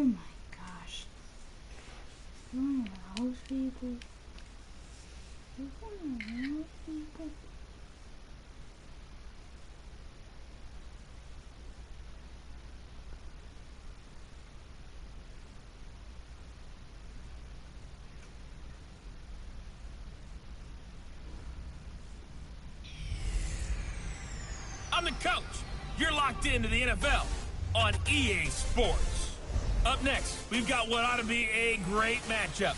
my gosh. Look at those people. Look at those people. I'm the coach. You're locked into the NFL on EA Sports. Up next, we've got what ought to be a great matchup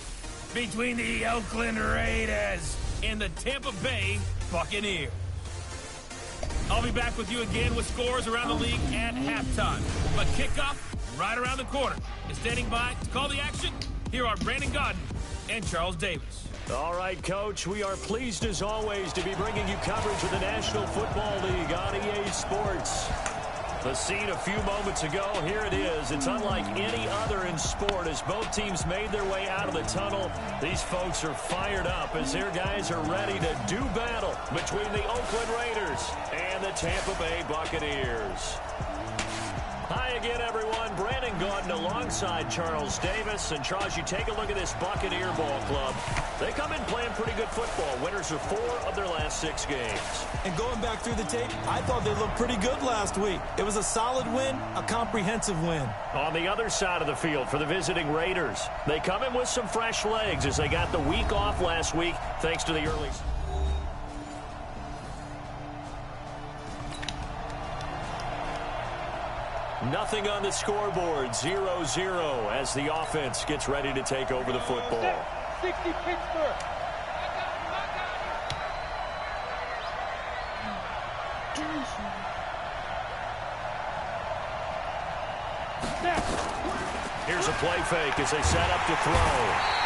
between the Oakland Raiders and the Tampa Bay Buccaneers. I'll be back with you again with scores around the league at halftime. But kickoff right around the corner. And standing by to call the action, here are Brandon Gaudin and Charles Davis. All right, Coach, we are pleased as always to be bringing you coverage of the National Football League on EA Sports. The scene a few moments ago, here it is. It's unlike any other in sport as both teams made their way out of the tunnel. These folks are fired up as their guys are ready to do battle between the Oakland Raiders and the Tampa Bay Buccaneers. Hi again, everyone. Brandon Gaudin alongside Charles Davis. And, Charles, you take a look at this Buccaneer ball club. They come in playing pretty good football. Winners of 4 of their last 6 games. And going back through the tape, I thought they looked pretty good last week. It was a solid win, a comprehensive win. On the other side of the field for the visiting Raiders, they come in with some fresh legs as they got the week off last week thanks to the early... Nothing on the scoreboard, 0-0 as the offense gets ready to take over the football. 60 Pittsburgh. Here's a play fake as they set up to throw.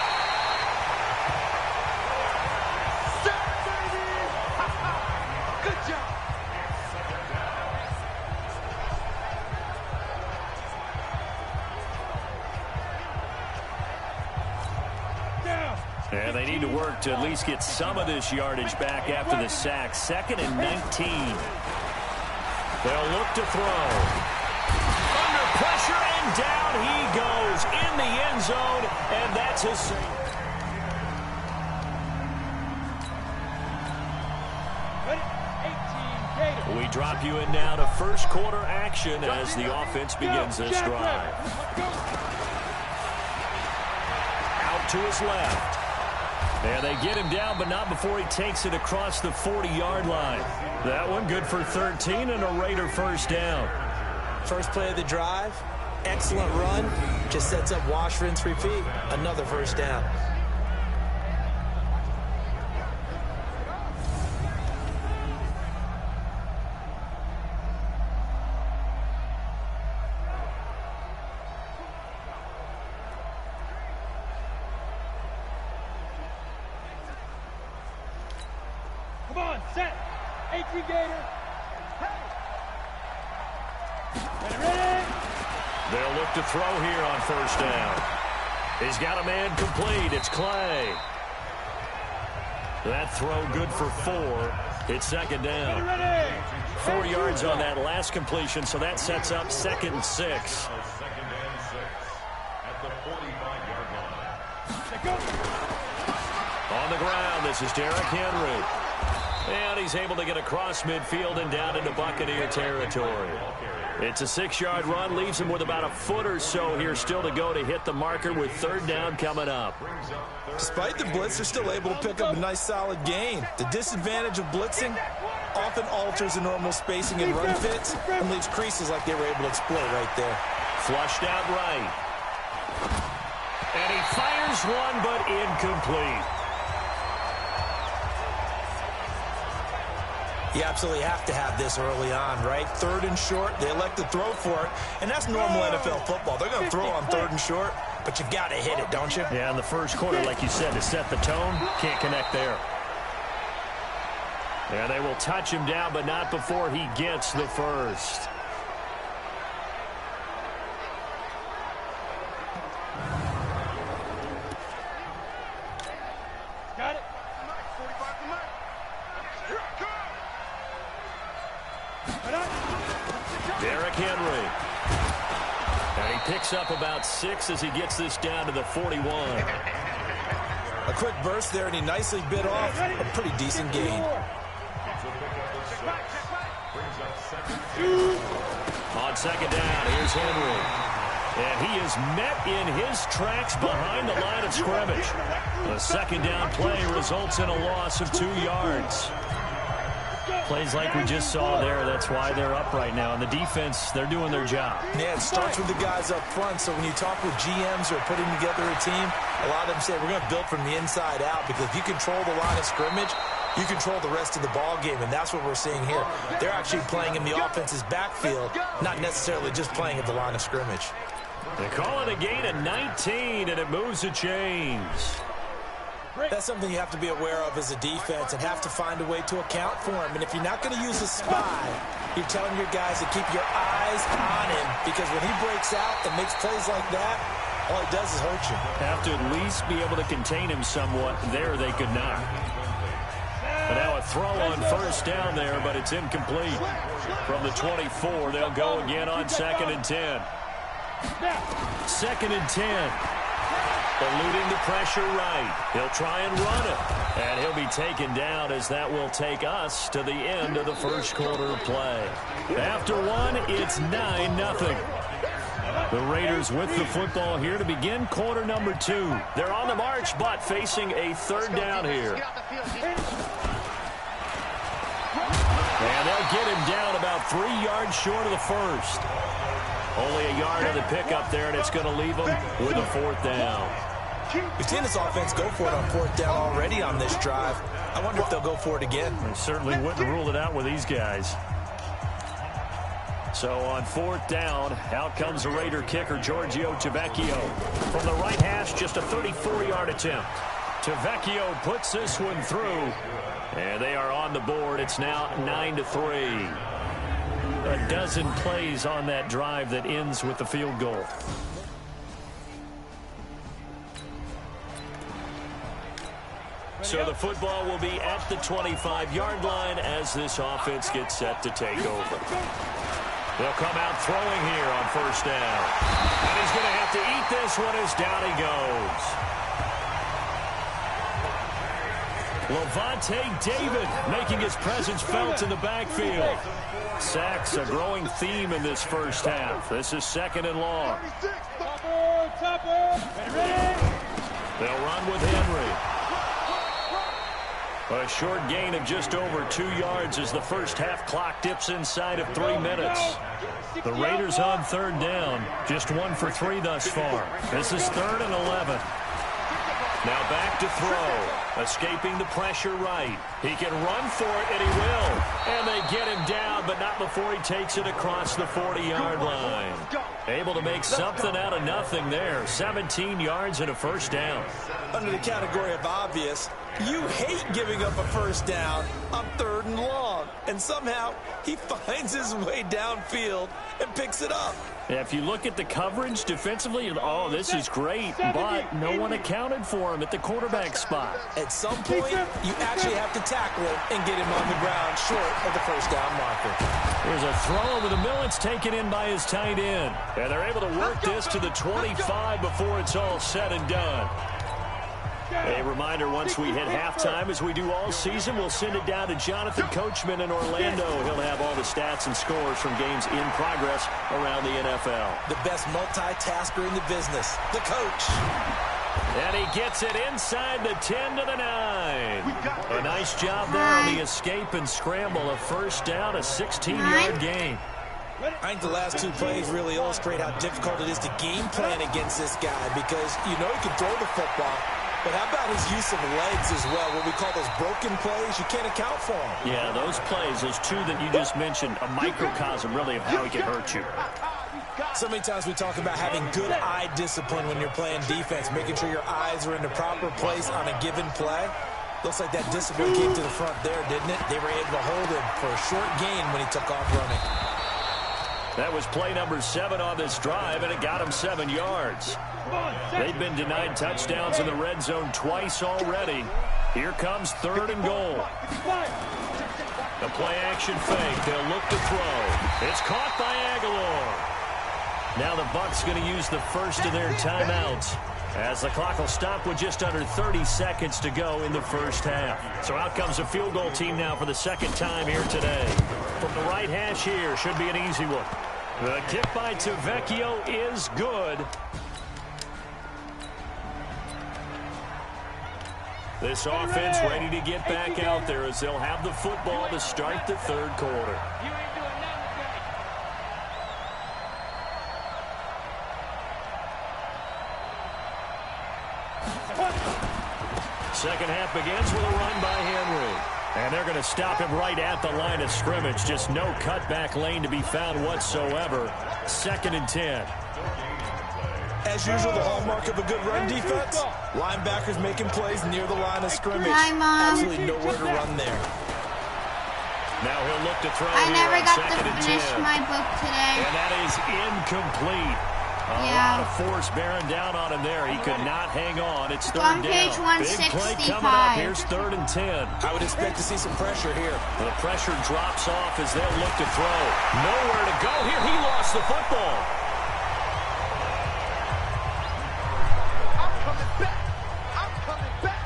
And they need to work to at least get some of this yardage back after the sack. 2nd and 19. They'll look to throw. Under pressure, and down he goes in the end zone, and that's his save. We drop you in now to first quarter action as the offense begins this drive. Out to his left. And they get him down, but not before he takes it across the 40-yard line. That one good for 13 and a Raider first down. First play of the drive, excellent run, just sets up wash, rinse, repeat. Another first down. Come on, set. 18 Gator. Hey. Ready. They'll look to throw here on first down. He's got a man complete. It's Clay. That throw good for 4. It's 2nd down. 4 yards on that last completion, so that sets up 2nd and 6. Second and 6 at the 45-yard line. On the ground, this is Derrick Henry. And he's able to get across midfield and down into Buccaneer territory. It's a 6-yard run, leaves him with about a foot or so here still to go to hit the marker with 3rd down coming up. Despite the blitz, they're still able to pick up a nice solid gain. The disadvantage of blitzing often alters the normal spacing and run fits and leaves creases like they were able to exploit right there. Flushed out right. And he fires one, but incomplete. You absolutely have to have this early on, right? 3rd and short, they elect to throw for it, and that's normal NFL football. They're going to throw on 3rd and short, but you've got to hit it, don't you? Yeah, in the first quarter, like you said, to set the tone, can't connect there. And they will touch him down, but not before he gets the first. Got it. Derrick Henry. And he picks up about 6 as he gets this down to the 41. A quick burst there, and he nicely bit off a pretty decent gain. On second down, here's Henry. And he is met in his tracks behind the line of scrimmage. The second down play results in a loss of 2 yards. Plays like we just saw there. That's why they're up right now. And the defense, they're doing their job. Yeah, it starts with the guys up front. So when you talk with GMs or putting together a team, a lot of them say we're going to build from the inside out, because if you control the line of scrimmage, you control the rest of the ball game, and that's what we're seeing here. They're actually playing in the offense's backfield, not necessarily just playing at the line of scrimmage. They call it a gain of 19, and it moves the chains. That's something you have to be aware of as a defense and have to find a way to account for him. And if you're not going to use a spy, you're telling your guys to keep your eyes on him, because when he breaks out and makes plays like that, all he does is hurt you. Have to at least be able to contain him somewhat. There they could not. And now a throw on first down there, but it's incomplete. From the 24, they'll go again on 2nd and 10. 2nd and 10. Eluding the pressure right. He'll try and run it. And he'll be taken down, as that will take us to the end of the first quarter of play. After one, it's 9-0. The Raiders with the football here to begin quarter number 2. They're on the march, but facing a third down here. And they'll get him down about 3 yards short of the first. Only a yard of the pickup there, and it's going to leave them with a 4th down. We've seen this offense go for it on 4th down already on this drive. I wonder if they'll go for it again. I certainly wouldn't rule it out with these guys. So on 4th down, out comes the Raider kicker, Giorgio Tavecchio. From the right hash, just a 34-yard attempt. Tavecchio puts this one through, and they are on the board. It's now 9-3. A dozen plays on that drive that ends with the field goal. So the football will be at the 25-yard line as this offense gets set to take over. They'll come out throwing here on first down. And he's going to have to eat this one as down he goes. Levante David making his presence felt in the backfield. Sacks a growing theme in this first half. This is 2nd and long. They'll run with Henry. A short gain of just over 2 yards as the first half clock dips inside of 3 minutes. The Raiders on 3rd down, just 1 for 3 thus far. This is 3rd and 11. Now back to throw. Escaping the pressure right. He can run for it, and he will. And they get him down, but not before he takes it across the 40-yard line. Able to make something out of nothing there. 17 yards and a first down. Under the category of obvious, you hate giving up a first down on 3rd and long. And somehow he finds his way downfield and picks it up. Yeah, if you look at the coverage defensively, oh, this is great, but no one accounted for him at the quarterback spot. At some point, you actually have to tackle him and get him on the ground short of the first down marker. There's a throw over the middle. It's taken in by his tight end. And they're able to work this to the 25 before it's all said and done. A reminder, once we hit halftime, as we do all season, we'll send it down to Jonathan Coachman in Orlando. He'll have all the stats and scores from games in progress around the NFL. The best multitasker in the business, the coach. And he gets it inside the 10 to the 9. A nice job there on the escape and scramble. A first down, a 16-yard gain. I think the last 2 plays really illustrate how difficult it is to game plan against this guy, because you know he can throw the football. But how about his use of legs as well, what we call those broken plays? You can't account for them. Yeah, those plays, those 2 that you just mentioned, a microcosm really of how he can hurt you. So many times we talk about having good eye discipline when you're playing defense, making sure your eyes are in the proper place on a given play. Looks like that discipline came to the front there, didn't it? They were able to hold him for a short gain when he took off running. That was play number 7 on this drive, and it got him 7 yards. They've been denied touchdowns in the red zone twice already. Here comes 3rd and goal. The play-action fake. They'll look to throw. It's caught by Aguilar. Now the Bucs going to use the first of their timeouts, as the clock will stop with just under 30 seconds to go in the first half. So out comes a field goal team now for the second time here today. From the right hash here, should be an easy one. The kick by Tavecchio is good. This offense ready to get back out there as they'll have the football to start the third quarter. Second half begins with a run by Henry. And they're going to stop him right at the line of scrimmage. Just no cutback lane to be found whatsoever. 2nd and 10. As usual, the hallmark of a good run defense, linebackers making plays near the line of scrimmage. Absolutely nowhere to run there. Now he'll look to throw. I never got to finish my book today. And that is incomplete. A lot of force bearing down on him there. He could not hang on. It's third on down. page 165. Big play coming up. Here's 3rd and 10. I would expect to see some pressure here. The pressure drops off as they'll look to throw. Nowhere to go here. He lost the football.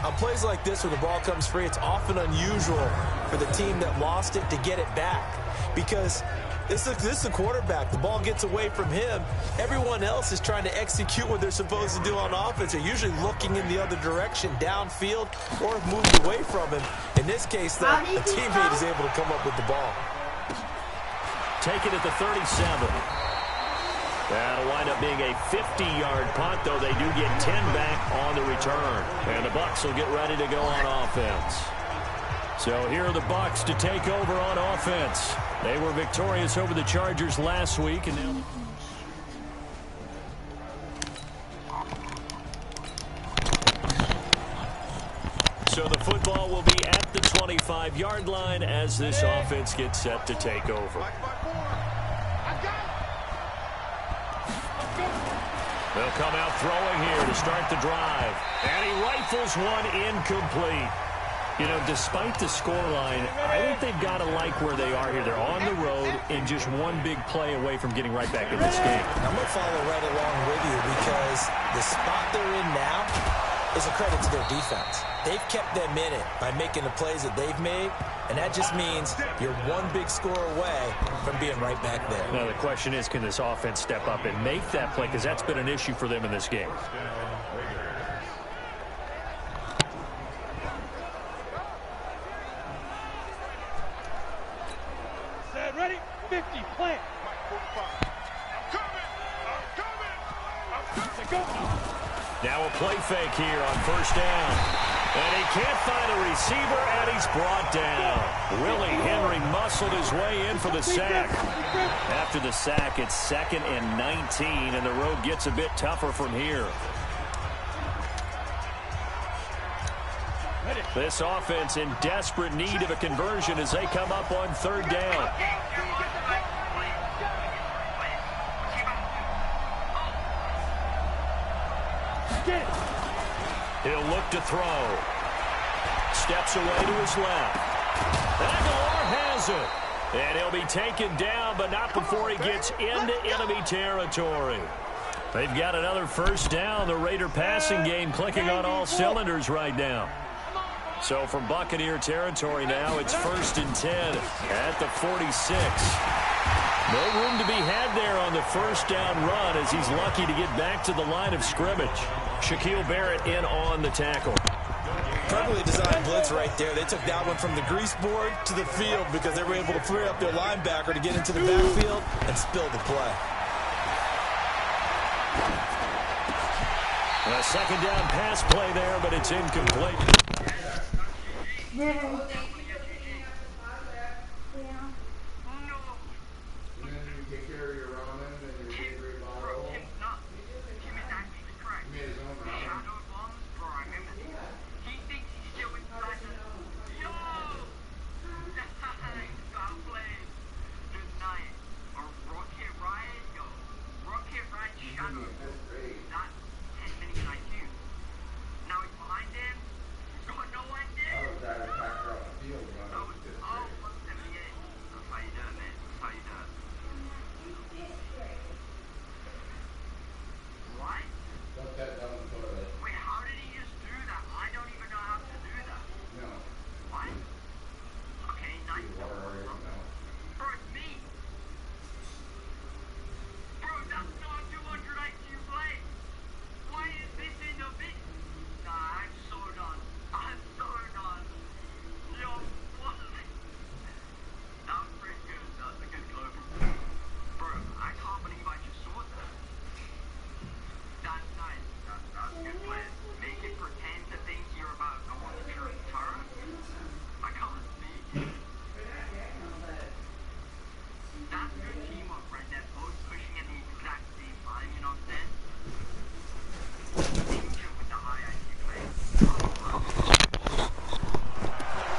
On plays like this where the ball comes free, it's often unusual for the team that lost it to get it back, because this is the quarterback. The ball gets away from him. Everyone else is trying to execute what they're supposed to do on offense. They're usually looking in the other direction, downfield, or moved away from him. In this case, though, a teammate is able to come up with the ball. Take it at the 37. That'll wind up being a 50-yard punt, though they do get 10 back on the return. And the Bucs will get ready to go on offense. So here are the Bucs to take over on offense. They were victorious over the Chargers last week, and now... So the football will be at the 25-yard line as this offense gets set to take over. They'll come out throwing here to start the drive. And he rifles one incomplete. You know, despite the scoreline, I think they've got to like where they are here. They're on the road and just one big play away from getting right back in this game. I'm going to follow right along with you, because the spot they're in now is a credit to their defense. They've kept them in it by making the plays that they've made, and that just means you're one big score away from being right back there. Now, the question is, can this offense step up and make that play? Because that's been an issue for them in this game. Set, ready, 50, plant. Now a play fake here on first down. And he can't find a receiver, and he's brought down. Willie Henry muscled his way in for the sack. After the sack, it's 2nd and 19, and the road gets a bit tougher from here. This offense in desperate need of a conversion as they come up on 3rd down. He'll look to throw. Steps away to his left. Aguilar has it. And he'll be taken down, but not before he gets into enemy territory. They've got another first down. The Raider passing game clicking on all cylinders right now. So from Buccaneer territory now, it's 1st and 10 at the 46. No room to be had there on the first down run as he's lucky to get back to the line of scrimmage. Shaquille Barrett in on the tackle. Perfectly designed blitz right there. They took that one from the grease board to the field because they were able to free up their linebacker to get into the backfield and spill the play. A second down pass play there, but it's incomplete.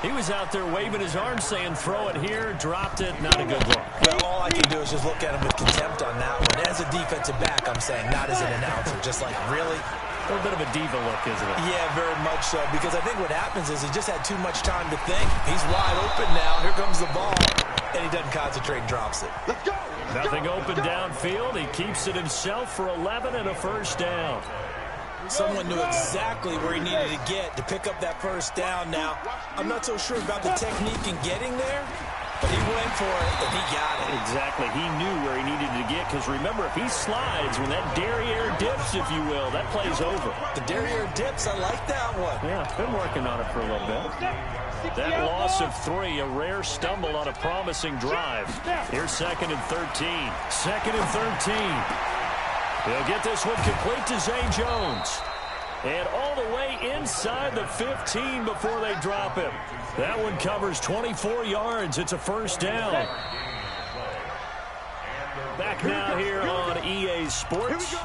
He was out there waving his arms saying throw it here, dropped it, not a good look. Well, all I can do is just look at him with contempt on that one. As a defensive back, I'm saying, not as an announcer. Just like, really? A little bit of a diva look, isn't it? Yeah, very much so. Because I think what happens is he just had too much time to think. He's wide open now. Here comes the ball. And he doesn't concentrate and drops it. Let's go. Nothing open downfield. He keeps it himself for 11 and a first down. Someone knew exactly where he needed to get to pick up that first down. Now, I'm not so sure about the technique in getting there, but he went for it, and he got it. Exactly. He knew where he needed to get, because remember, if he slides, when that derriere dips, if you will, that play's over. The derriere dips, I like that one. Yeah, been working on it for a little bit. That loss of 3, a rare stumble on a promising drive. Here's 2nd and 13. 2nd and 13. They'll get this one complete to Zay Jones. And all the way inside the 15 before they drop him. That one covers 24 yards. It's a first down. Back now here on EA Sports.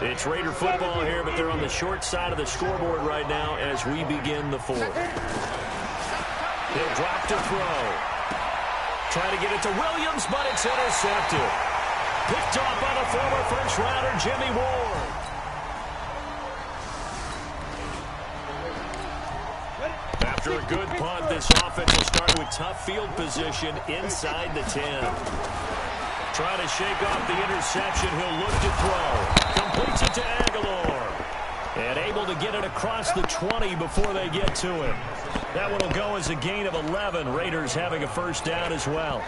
It's Raider football here, but they're on the short side of the scoreboard right now as we begin the 4th. He'll drop to throw. Try to get it to Williams, but it's intercepted. Picked off by the former first-rounder, Jimmy Ward. After a good punt, this offense will start with tough field position inside the 10. Trying to shake off the interception. He'll look to throw. Completes it to Aguilar. And able to get it across the 20 before they get to him. That one will go as a gain of 11. Raiders having a first down as well.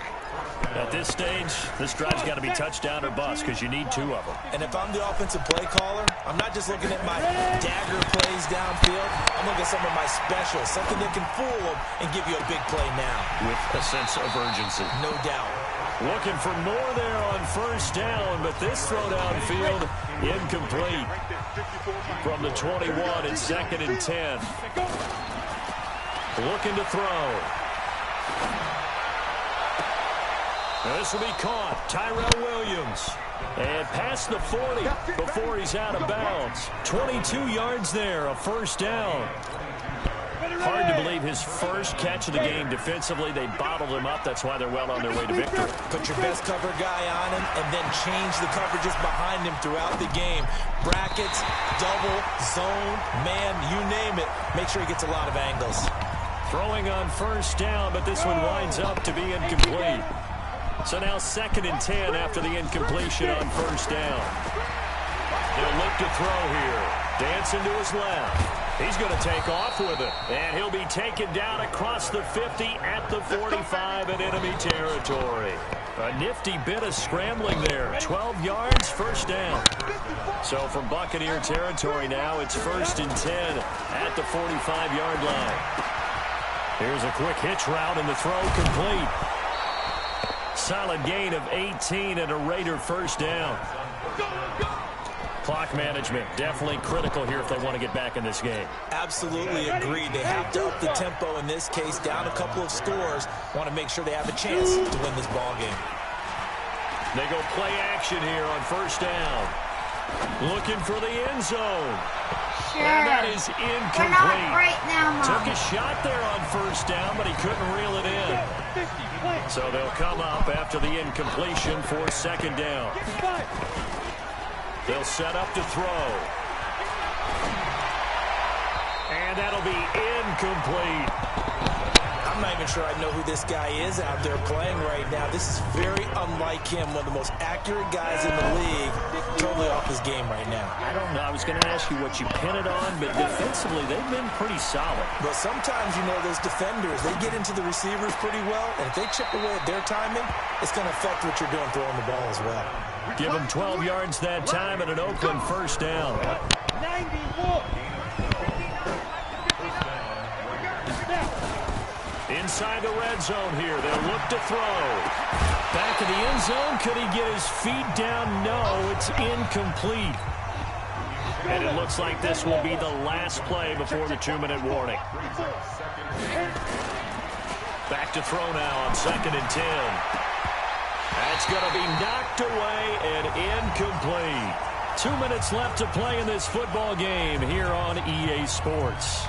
At this stage, this drive's got to be touchdown or bust because you need 2 of them. And if I'm the offensive play caller, I'm not just looking at my dagger plays downfield. I'm looking at some of my specials, something that can fool them and give you a big play now. With a sense of urgency. No doubt. Looking for more there on first down, but this throw downfield incomplete. From the 21, it's 2nd and 10. Looking to throw. This will be caught. Tyrell Williams. And past the 40 before he's out of bounds. 22 yards there, a first down. Hard to believe his first catch of the game defensively. They bottled him up. That's why they're well on their way to victory. Put your best cover guy on him and then change the coverages behind him throughout the game. Brackets, double, zone, man, you name it. Make sure he gets a lot of angles. Throwing on first down, but this one winds up to be incomplete. So now 2nd and 10 after the incompletion on first down. He'll look to throw here. Dancing to his left. He's going to take off with it. And he'll be taken down across the 50 at the 45 in enemy territory. A nifty bit of scrambling there. 12 yards, first down. So from Buccaneer territory now, it's 1st and 10 at the 45-yard line. Here's a quick hitch route and the throw complete. Solid gain of 18 and a Raider first down. Clock management definitely critical here if they want to get back in this game. Absolutely agreed. They have to up the tempo in this case, down a couple of scores. Want to make sure they have a chance to win this ball game. They go play action here on first down. Looking for the end zone. Sure. And that is incomplete. We're not right now, Mom. Took a shot there on first down, but he couldn't reel it in. So they'll come up after the incompletion for 2nd down. They'll set up to throw. And that'll be incomplete. I'm not even sure I know who this guy is out there playing right now. This is very unlike him, one of the most accurate guys in the league. Totally off his game right now. I don't know. I was going to ask you what you pin it on, but defensively, they've been pretty solid. But sometimes, you know, those defenders, they get into the receivers pretty well, and if they chip away at their timing, it's going to affect what you're doing throwing the ball as well. Give them 12 yards that time and an Oakland first down. 91. Inside the red zone here. They'll look to throw. Back of the end zone. Could he get his feet down? No, it's incomplete. And it looks like this will be the last play before the 2-minute warning. Back to throw now on 2nd and 10. At It's going to be knocked away and incomplete. 2 minutes left to play in this football game here on EA Sports.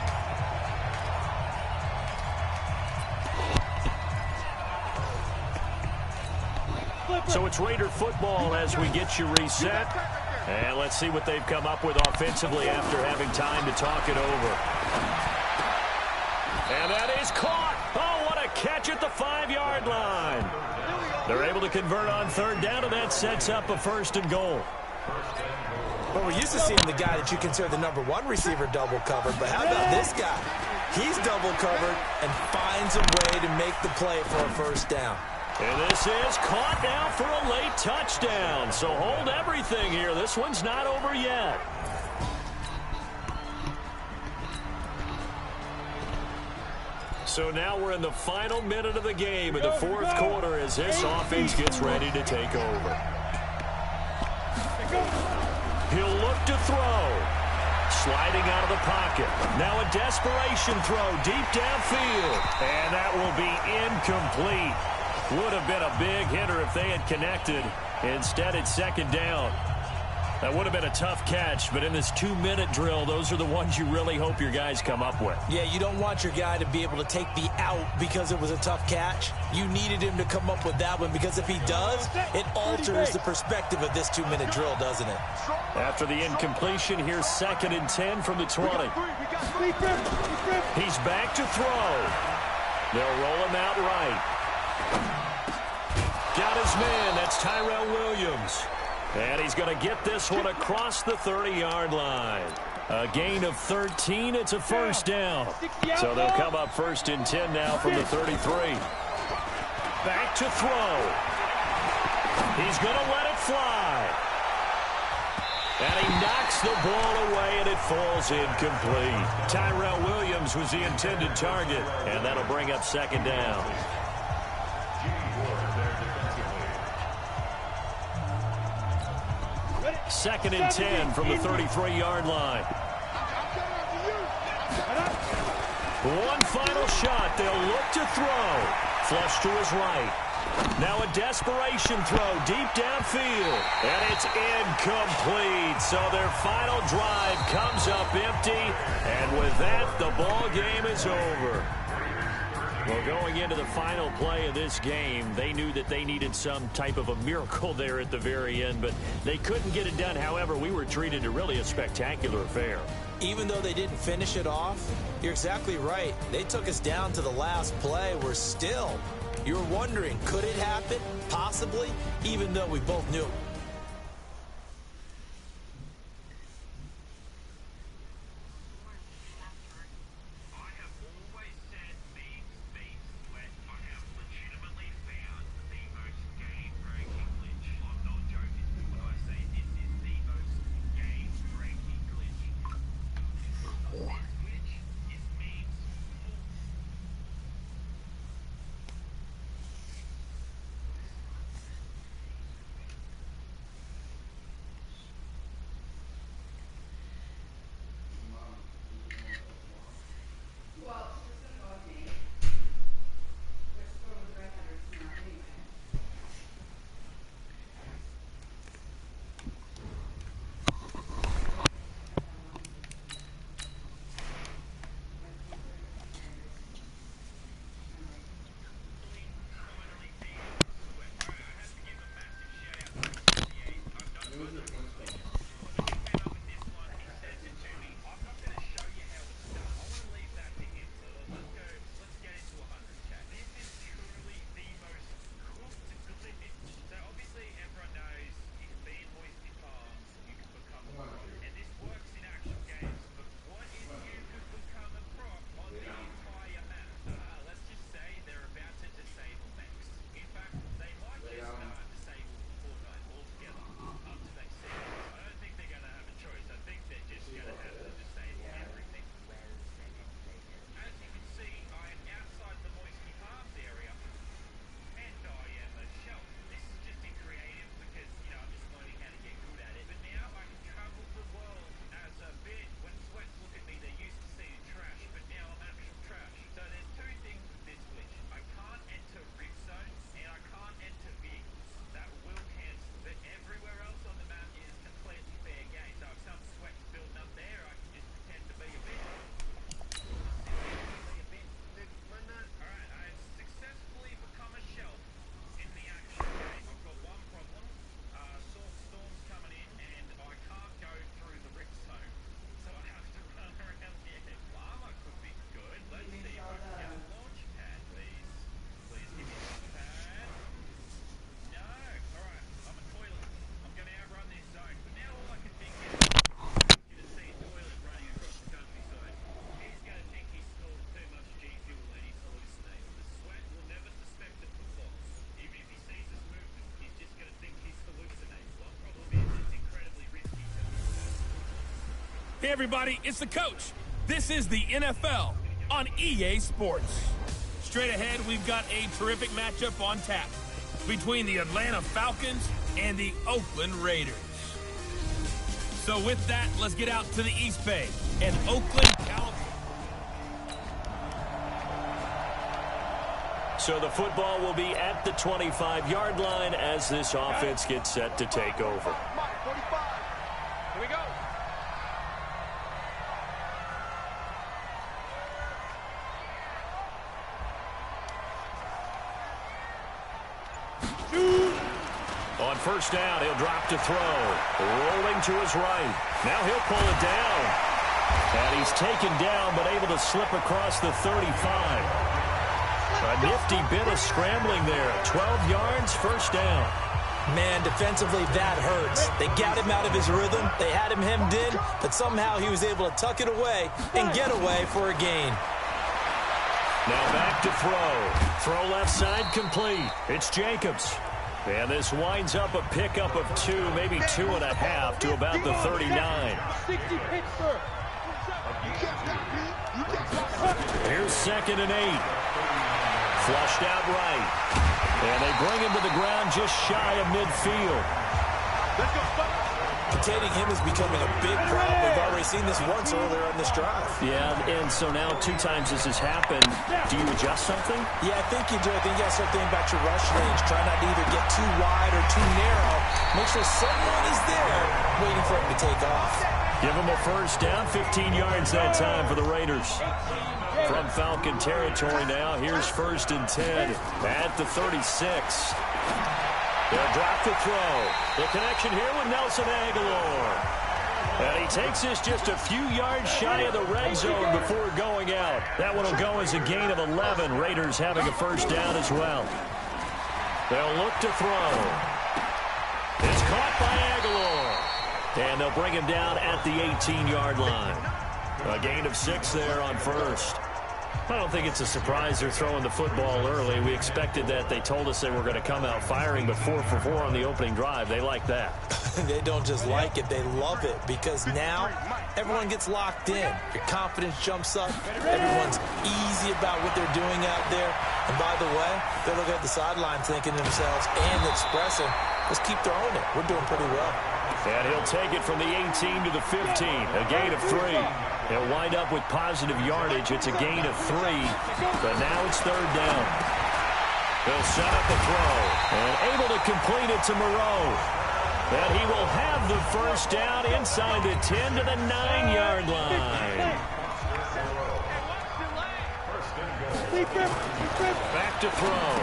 So it's Raider football as we get you reset. And let's see what they've come up with offensively after having time to talk it over. And that is caught. Oh, what a catch at the 5-yard line. They're able to convert on third down, and that sets up a 1st and goal. Well, we're used to seeing the guy that you consider the #1 receiver double covered, but how about this guy? He's double covered and finds a way to make the play for a 1st down. And this is caught now for a late touchdown. So hold everything here. This one's not over yet. So now we're in the final minute of the game in the 4th quarter as this offense gets ready to take over. He'll look to throw. Sliding out of the pocket. Now a desperation throw deep downfield. And that will be incomplete. Would have been a big hitter if they had connected. Instead, it's 2nd down. That would have been a tough catch, but in this 2-minute drill, those are the ones you really hope your guys come up with. Yeah, you don't want your guy to be able to take the out because it was a tough catch. You needed him to come up with that one because if he does, it alters the perspective of this 2-minute drill, doesn't it? After the incompletion, here's 2nd and 10 from the 20. He's back to throw. They'll roll him out right. Got his man. That's Tyrell Williams. And he's going to get this one across the 30-yard line. A gain of 13. It's a 1st down. So they'll come up 1st and 10 now from the 33. Back to throw. He's going to let it fly. And he knocks the ball away, and it falls incomplete. Tyrell Williams was the intended target, and that'll bring up 2nd down. Second and 10 from the 33-yard line. One final shot. They'll look to throw. Flush to his right. Now a desperation throw deep downfield. And it's incomplete. So their final drive comes up empty. And with that, the ball game is over. Well, going into the final play of this game, they knew that they needed some type of a miracle there at the very end, but they couldn't get it done. However, we were treated to really a spectacular affair. Even though they didn't finish it off, you're exactly right. They took us down to the last play. We're still, you're wondering, could it happen? Possibly, even though we both knew. Hey everybody, it's the coach. This is the NFL on EA Sports. Straight ahead, we've got a terrific matchup on tap between the Atlanta Falcons and the Oakland Raiders. So with that, let's get out to the East Bay and Oakland, California. So the football will be at the 25-yard line as this offense gets set to take over. Here we go. On first down, he'll drop to throw. Rolling to his right. Now he'll pull it down. And he's taken down, but able to slip across the 35. A nifty bit of scrambling there. 12 yards, first down. Man, defensively, that hurts. They got him out of his rhythm. They had him hemmed in, but somehow he was able to tuck it away and get away for a gain. Now back to throw. Throw left side complete. It's Jacobs. And this winds up a pickup of 2, maybe 2.5 to about the 39. 60 Pittsburgh. Here's 2nd and 8. Flushed out right. And they bring him to the ground just shy of midfield. Containing him is becoming a big problem. We've already seen this once earlier on this drive. Yeah, and so now 2 times this has happened. Do you adjust something? Yeah, I think you do. I think you got to start thinking about your rush range. Try not to either get too wide or too narrow. Make sure someone is there waiting for him to take off. Give him a first down, 15 yards that time for the Raiders. From Falcon territory now, here's 1st and 10 at the 36. They'll drop the throw. The connection here with Nelson Aguilar. And he takes this just a few yards shy of the red zone before going out. That one will go as a gain of 11. Raiders having a first down as well. They'll look to throw. It's caught by Aguilar. And they'll bring him down at the 18-yard line. A gain of 6 there on first. I don't think it's a surprise they're throwing the football early. We expected that. They told us they were going to come out firing, but 4 for 4 on the opening drive. They like that. They don't just like it, they love it, because now everyone gets locked in. Your confidence jumps up. Everyone's easy about what they're doing out there. And by the way, they're looking at the sideline thinking to themselves and expressing, let's keep throwing it. We're doing pretty well. And he'll take it from the 18 to the 15, a gain of 3. He'll wind up with positive yardage. It's a gain of 3, but now it's 3rd down. He'll set up the throw and able to complete it to Moreau. And he will have the first down inside the 10 to the 9-yard line. Back to throw.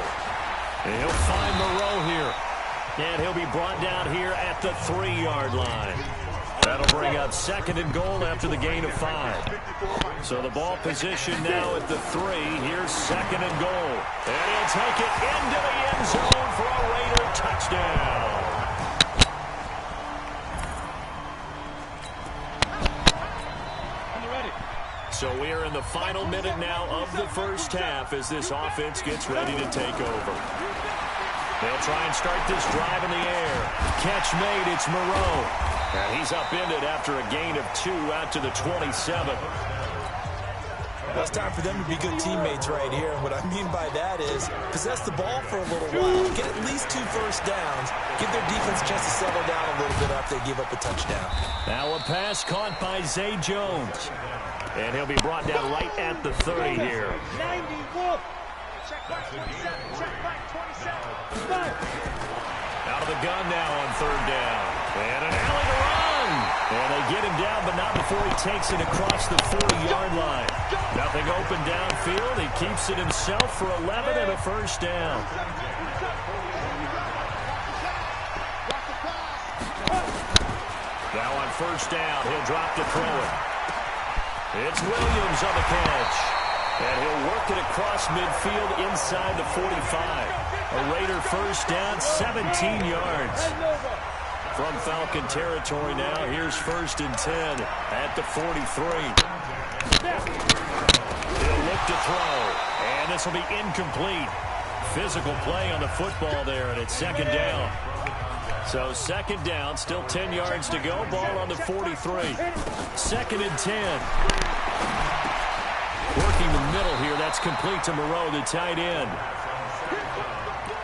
And he'll find Moreau here. And he'll be brought down here at the 3-yard line. That'll bring up 2nd and goal after the gain of 5. So the ball position now at the 3. Here's 2nd and goal. And he'll take it into the end zone for a Raider touchdown. So we are in the final minute now of the first half as this offense gets ready to take over. They'll try and start this drive in the air. Catch made, it's Moreau. And he's upended after a gain of 2 out to the 27. Well, it's time for them to be good teammates right here. And what I mean by that is possess the ball for a little while. Get at least 2 first downs. Give their defense a chance to settle down a little bit after they give up a touchdown. Now a pass caught by Zay Jones. And he'll be brought down right at the 30 here. 91. Check back 27. Check back 27. Out of the gun now on 3rd down. And an alley to run. And they get him down, but not before he takes it across the 40-yard line. Nothing open downfield. He keeps it himself for 11 and a first down. Now on first down, he'll drop to throw it. It's Williams on the catch. And he'll work it across midfield inside the 45. A Raider first down, 17 yards. From Falcon territory now, here's 1st and 10 at the 43. He'll look to throw, and this will be incomplete. Physical play on the football there, and it's 2nd down. So second down, still 10 yards to go. Ball on the 43. Second and 10. Working the middle here. That's complete to Moreau, the tight end.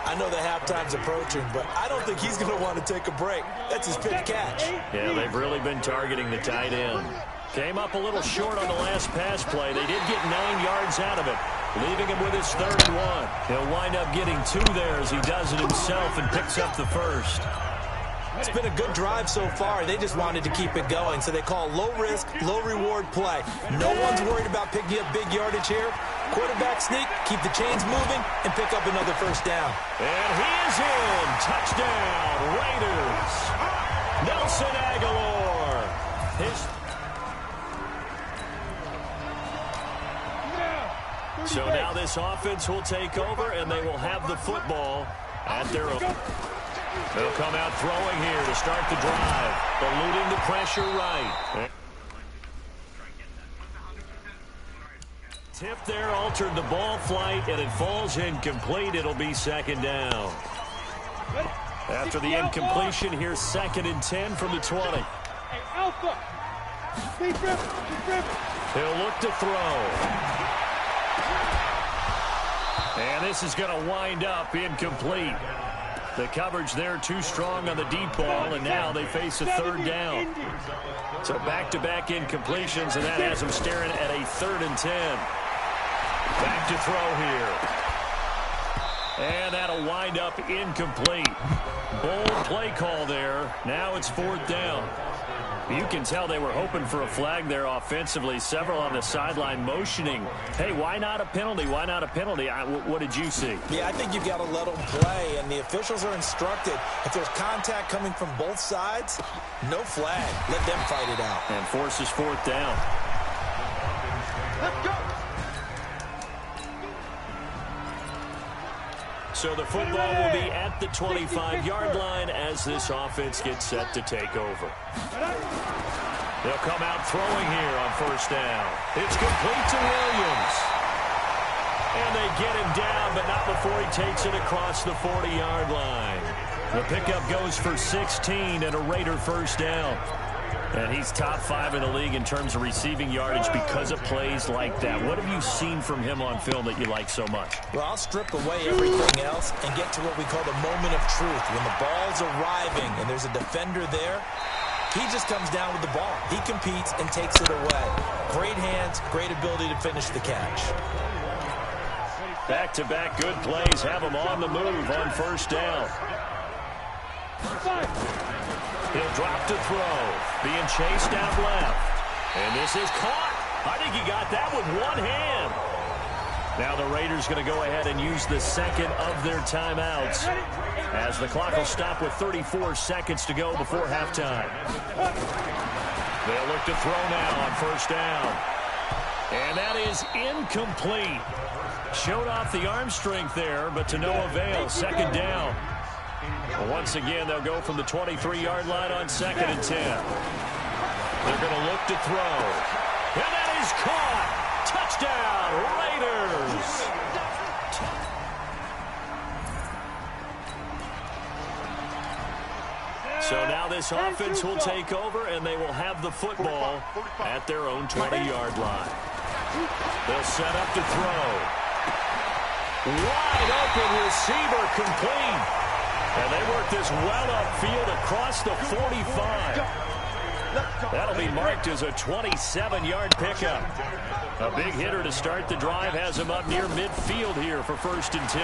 I know the halftime's approaching, but I don't think he's going to want to take a break. That's his pitch catch. Yeah, they've really been targeting the tight end. Came up a little short on the last pass play. They did get 9 yards out of it, leaving him with his 3rd and 1. He'll wind up getting 2 there as he does it himself and picks up the first. It's been a good drive so far. They just wanted to keep it going, so they call low-risk, low-reward play. No one's worried about picking up big yardage here. Quarterback sneak, keep the chains moving, and pick up another first down. And he is in. Touchdown, Raiders. Nelson Aguilar. So now this offense will take over, and they will have the football at their own. They'll come out throwing here to start the drive, eluding the pressure right. Tip there altered the ball flight, and it falls incomplete. It'll be second down. After the incompletion, here's 2nd and 10 from the 20. He'll look to throw. And this is going to wind up incomplete. The coverage there too strong on the deep ball, and now they face a 3rd down. So back-to-back incompletions, and that has them staring at a 3rd and 10. Back to throw here. And that'll wind up incomplete. Bold play call there. Now it's 4th down. You can tell they were hoping for a flag there offensively. Several on the sideline motioning. Hey, why not a penalty? Why not a penalty? What did you see? Yeah, I think you've got to let them play, and the officials are instructed. If there's contact coming from both sides, no flag. Let them fight it out. And forces 4th down. Let's go. So the football will be at the 25-yard line as this offense gets set to take over. They'll come out throwing here on 1st down. It's complete to Williams. And they get him down, but not before he takes it across the 40-yard line. The pickup goes for 16 and a Raider 1st down. And he's top 5 in the league in terms of receiving yardage because of plays like that. What have you seen from him on film that you like so much? Well, I'll strip away everything else and get to what we call the moment of truth. When the ball's arriving and there's a defender there, he just comes down with the ball. He competes and takes it away. Great hands, great ability to finish the catch. Back-to-back good plays have him on the move on 1st down. He'll drop to throw. Being chased out left. And this is caught. I think he got that with one hand. Now the Raiders going to go ahead and use the 2nd of their timeouts as the clock will stop with 34 seconds to go before halftime. They'll look to throw now on 1st down. And that is incomplete. Showed off the arm strength there, but to no avail. 2nd down. Once again, they'll go from the 23-yard line on 2nd and 10. They're going to look to throw. And that is caught. Touchdown, Raiders. So now this offense will take over, and they will have the football at their own 20-yard line. They'll set up to throw. Wide open receiver complete. And they work this well upfield across the 45. That'll be marked as a 27-yard pickup. A big hitter to start the drive has him up near midfield here for 1st and 10.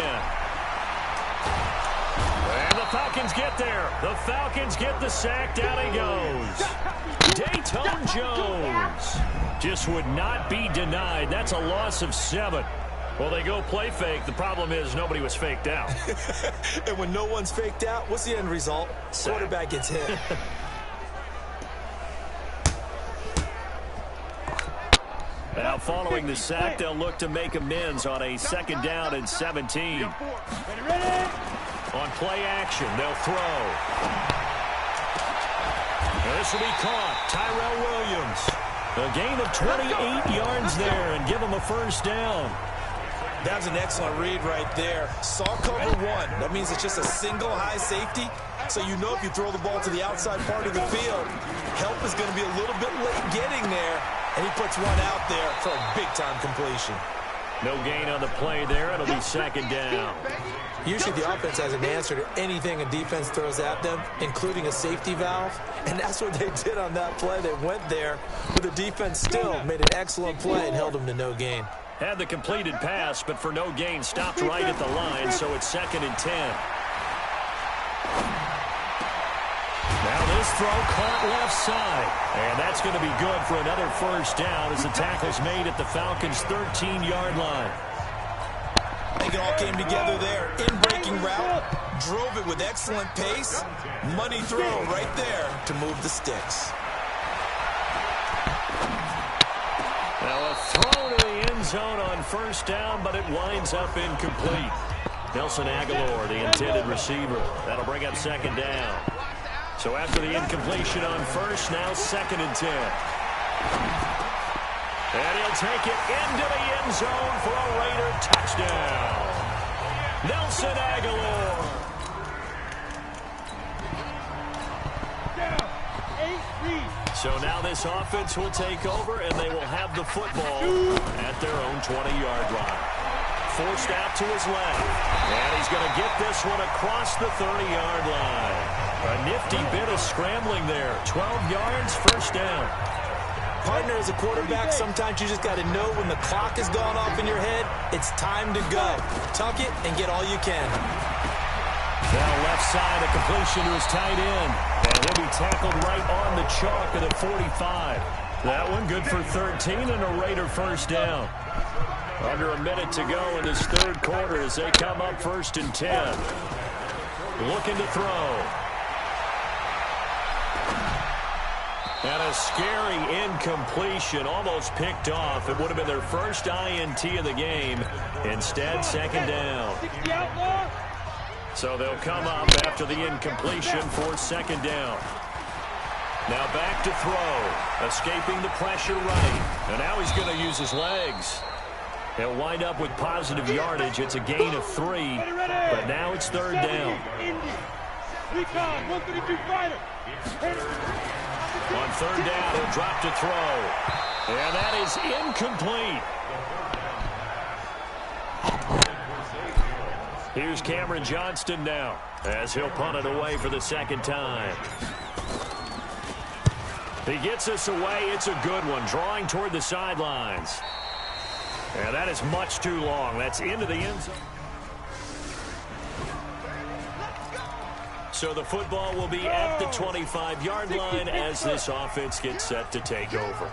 And the Falcons get there. The Falcons get the sack. Down he goes. Dayton Jones just would not be denied. That's a loss of 7. Well, they go play fake. The problem is nobody was faked out. And when no one's faked out, what's the end result? Quarterback gets hit. Now, following the sack, they'll look to make amends on a 2nd down and 17. On play action, they'll throw. And this will be caught. Tyrell Williams. A gain of 28 yards there and give them a 1st down. That was an excellent read right there. Saw cover one. That means it's just a single high safety. So you know if you throw the ball to the outside part of the field, help is going to be a little bit late getting there. And he puts one out there for a big-time completion. No gain on the play there. It'll be second down. Usually the offense has an answer to anything a defense throws at them, including a safety valve. And that's what they did on that play. They went there, but the defense still made an excellent play and held them to no gain. Had the completed pass, but for no gain, stopped right at the line, so it's 2nd and 10. Now this throw caught left side, and that's going to be good for another first down as the tackle's made at the Falcons' 13-yard line. I think it all came together there. In-breaking route, drove it with excellent pace. Money throw right there to move the sticks. Now a throw to the end zone on first down, but it winds up incomplete. Nelson Aguilar, the intended receiver. That'll bring up second down. So after the incompletion on first, now 2nd and 10. And he'll take it into the end zone for a Raider touchdown. Nelson Aguilar. So now this offense will take over, and they will have the football at their own 20-yard line. Forced out to his left. And he's going to get this one across the 30-yard line. A nifty bit of scrambling there. 12 yards, first down. Partner, as a quarterback, sometimes you just got to know when the clock has gone off in your head, it's time to go. Tuck it and get all you can. Now left side, a completion to his tight end. And he'll be tackled right on the chalk at the 45. That one good for 13 and a Raider first down. Under a minute to go in this third quarter as they come up 1st and 10. Looking to throw. And a scary incompletion, almost picked off. It would have been their first INT of the game. Instead, second down. So they'll come up after the incompletion for second down. Now back to throw. Escaping the pressure right. And now he's going to use his legs. He'll wind up with positive yardage. It's a gain of 3. But now it's third down. On third down, he'll drop to throw. And that is incomplete. Here's Cameron Johnston now as he'll punt it away for the second time. He gets us away. It's a good one, drawing toward the sidelines. And that is much too long. That's into the end zone. So the football will be at the 25-yard line as this offense gets set to take over.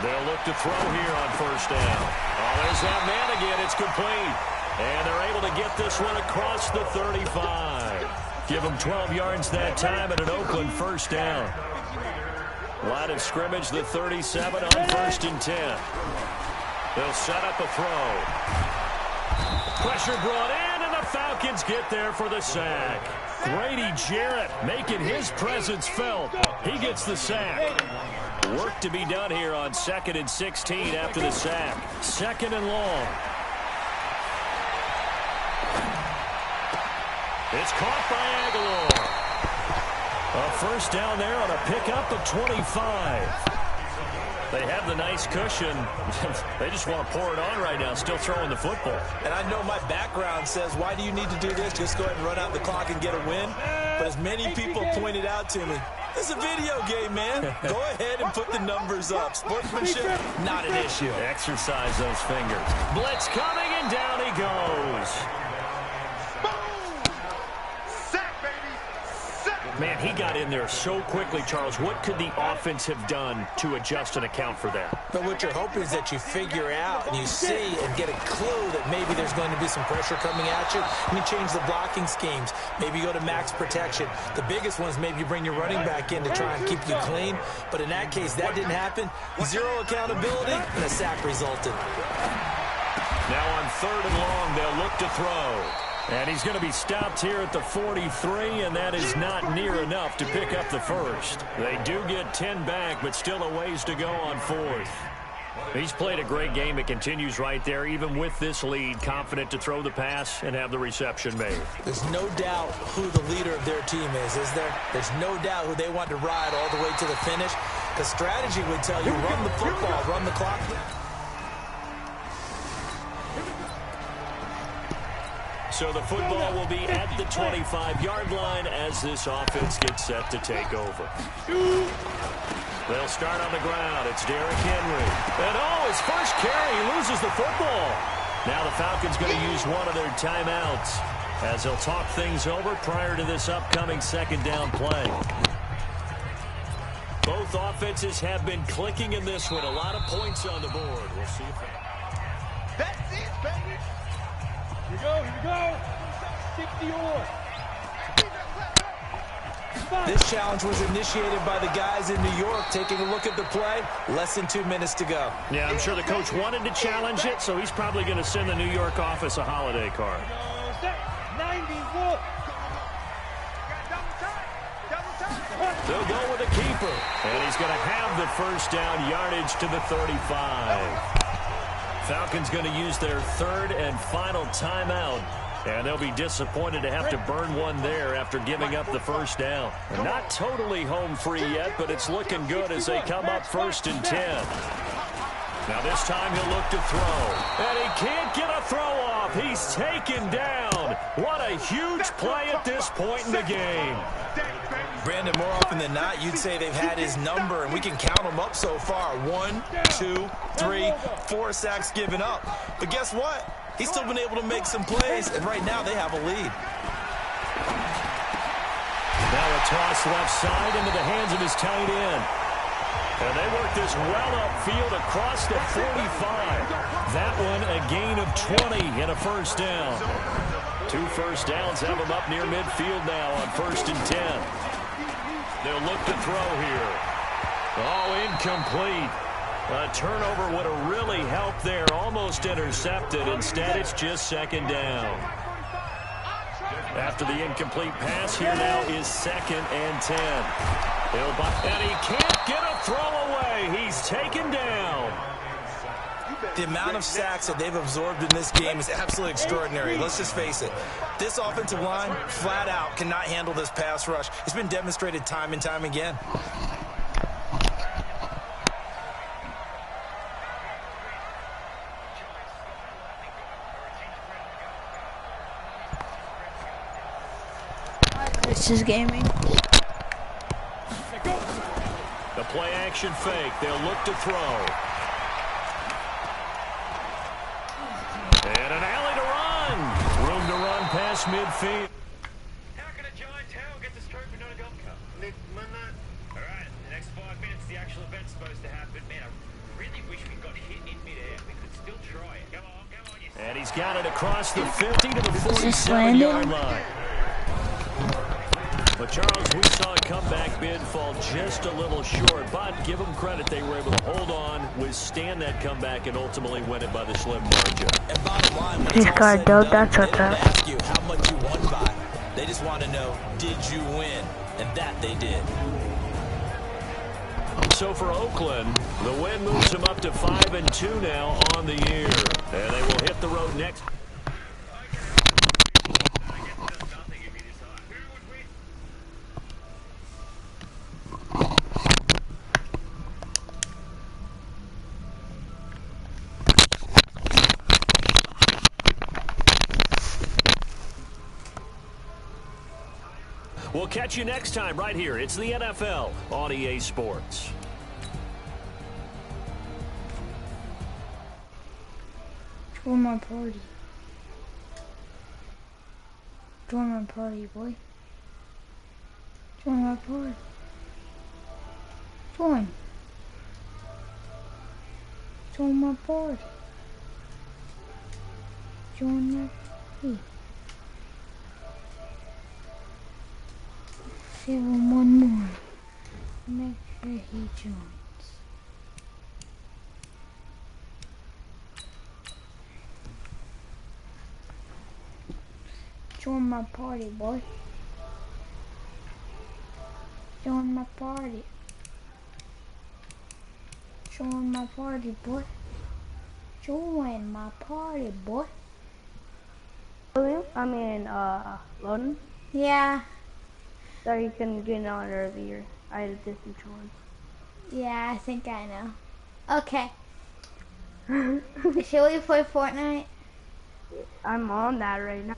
They'll look to throw here on first down. Oh, there's that man again. It's complete. And they're able to get this one across the 35. Give them 12 yards that time and an Oakland first down. Line of scrimmage, the 37 on 1st and 10. They'll set up a throw. Pressure brought in, and the Falcons get there for the sack. Grady Jarrett making his presence felt. He gets the sack. Work to be done here on 2nd and 16 after the sack. 2nd and long. It's caught by Aguilar. A first down there on a pickup of 25. They have the nice cushion. They just want to pour it on right now, still throwing the football. And I know my background says, why do you need to do this? Just go ahead and run out the clock and get a win. But as many people pointed out to me, this is a video game, man. Go ahead and put the numbers up. Sportsmanship, not an issue. Exercise those fingers. Blitz coming, and down he goes. Man, he got in there so quickly, Charles. What could the offense have done to adjust and account for that? But what you're hoping is that you figure out and you see and get a clue that maybe there's going to be some pressure coming at you, and you change the blocking schemes. Maybe you go to max protection. The biggest one is maybe you bring your running back in to try and keep you clean. But in that case, that didn't happen. Zero accountability, and a sack resulted. Now on 3rd and long, they'll look to throw. And he's going to be stopped here at the 43, and that is not near enough to pick up the first. They do get 10 back, but still a ways to go on 4th. He's played a great game. It continues right there, even with this lead, confident to throw the pass and have the reception made. There's no doubt who the leader of their team is there? There's no doubt who they want to ride all the way to the finish. Because strategy would tell you, run the football, run the clock. So the football will be at the 25-yard line as this offense gets set to take over. They'll start on the ground. It's Derrick Henry. And his first carry, he loses the football. Now the Falcons going to use one of their timeouts as they'll talk things over prior to this upcoming second down play. Both offenses have been clicking in this one. A lot of points on the board. We'll see if That's it, baby. Here we go. 60 or. This challenge was initiated by the guys in New York. Taking a look at the play, less than 2 minutes to go. Yeah, I'm sure the coach wanted to challenge it, so he's probably going to send the New York office a holiday card. 91. They'll go with a keeper, and he's going to have the first down yardage to the 35. Falcons going to use their third and final timeout. And they'll be disappointed to have to burn one there after giving up the first down. Not totally home free yet, but it's looking good as they come up 1st and 10. Now this time he'll look to throw. And he can't get a throw off. He's taken down. What a huge play at this point in the game. Brandon, more often than not, you'd say they've had his number, and we can count them up so far. 1, 2, 3, 4 sacks given up. But guess what? He's still been able to make some plays, and right now they have a lead. Now a toss left side into the hands of his tight end. And they work this well upfield across the 45. That one a gain of 20 and a first down. 2 first downs have them up near midfield now on 1st and 10. They'll look to throw here. Oh, incomplete. A turnover would have really helped there. Almost intercepted. Instead, it's just second down. After the incomplete pass, here now is 2nd and 10. And he can't get a throw away. He's taken down. The amount of sacks that they've absorbed in this game is absolutely extraordinary. Let's just face it. This offensive line, flat out, cannot handle this pass rush. It's been demonstrated time and time again. This is gaming. The play action fake. They'll look to throw. And an alley to run. Room to run past midfield. How can a giant tower get the stroke but not a golf cup? All right, the next 5 minutes, the actual event's supposed to happen. Man, I really wish we got hit in midair. We could still try it. Come on, you. And he's got it across the 50 to the 47-yard line. But, Charles, we saw a comeback bid fall just a little short, but give them credit. They were able to hold on, withstand that comeback, and ultimately win it by the slim margin. And bottom line, when This it's all card, said though, and done, that's they what's don't up. ask you how much you won by. They just want to know, did you win? And that they did. So for Oakland, the win moves them up to 5-2 now on the year. And they will hit the road next. We'll catch you next time right here. It's the NFL on EA Sports. Join my party. Join my party, boy. Join my party. Join. Join my party. Join my party. 7 more. Make sure he joins. Join my party, boy. Join my party. Join my party, boy. Join my party, boy. I mean, Loden? Yeah. So you couldn't get on earlier. I had a different choice. Yeah, I think I know. Okay. Shall we play Fortnite? I'm on that right now.